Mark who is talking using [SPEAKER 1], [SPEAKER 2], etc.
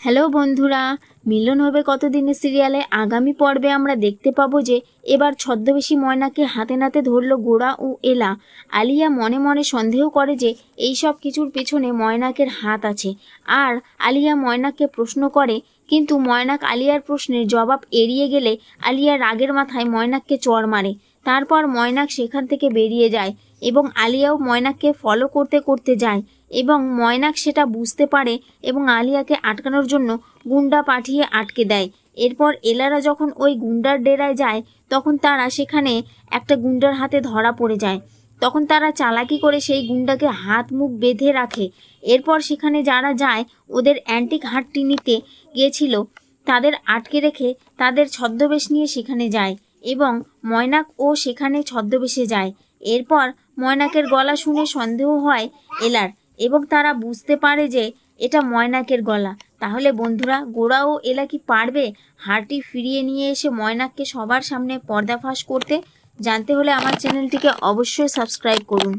[SPEAKER 1] Hello বন্ধুরা, মিলন হবে কতদিনের সিরিয়ালে আগামী পর্বে আমরা দেখতে পাবো যে এবার ছদ্মবেশী ময়নাকে হাতে নাতে ধরল গোরা ও এলা। আলিয়া মনে মনে সন্দেহ করে যে এই সব কিছুর পেছনে ময়নাকের হাত আছে। আর আলিয়া ময়নাককে প্রশ্ন করে, কিন্তু ময়নাক আলিয়ার প্রশ্নের জবাব এড়িয়ে গেলে আলিয়া রাগের মাথায় ময়নাককে চড় মারে। তারপর ময়নাক সেখান থেকে বেরিয়ে যায় এবং আলিয়াও ময়নাককে ফলো করতে করতে যায় এবং ময়নাক সেটা বুঝতে পারে এবং আলিয়াকে আটকানোর জন্য গুন্ডা পাঠিয়ে আটকে দেয়। এরপর এলারা যখন ওই গুন্ডার ডেরায় যায় তখন তারা সেখানে একটা গুন্ডার হাতে ধরা পড়ে যায়। তখন তারা চালাকি করে সেই গুন্ডাকে হাত মুখ বেঁধে রাখে। এরপর সেখানে যারা যায় ওদের অ্যান্টিক হাটটি নিতে গিয়েছিল তাদের আটকে রেখে তাদের ছদ্মবেশ নিয়ে সেখানে যায় এবং ময়নাকও সেখানে ছদ্মবেশে যায়। এরপর ময়নাকের গলা শুনে সন্দেহ হয় এলার এবং তারা বুঝতে পারে যে এটা ময়নাকের গলা। তাহলে বন্ধুরা, গোরা ও এলা কি পারবে হারটি ফিরিয়ে নিয়ে এসে ময়নাককে সবার সামনে পর্দাফাশ করতে? জানতে হলে আমার চ্যানেলটিকে অবশ্যই সাবস্ক্রাইব করুন।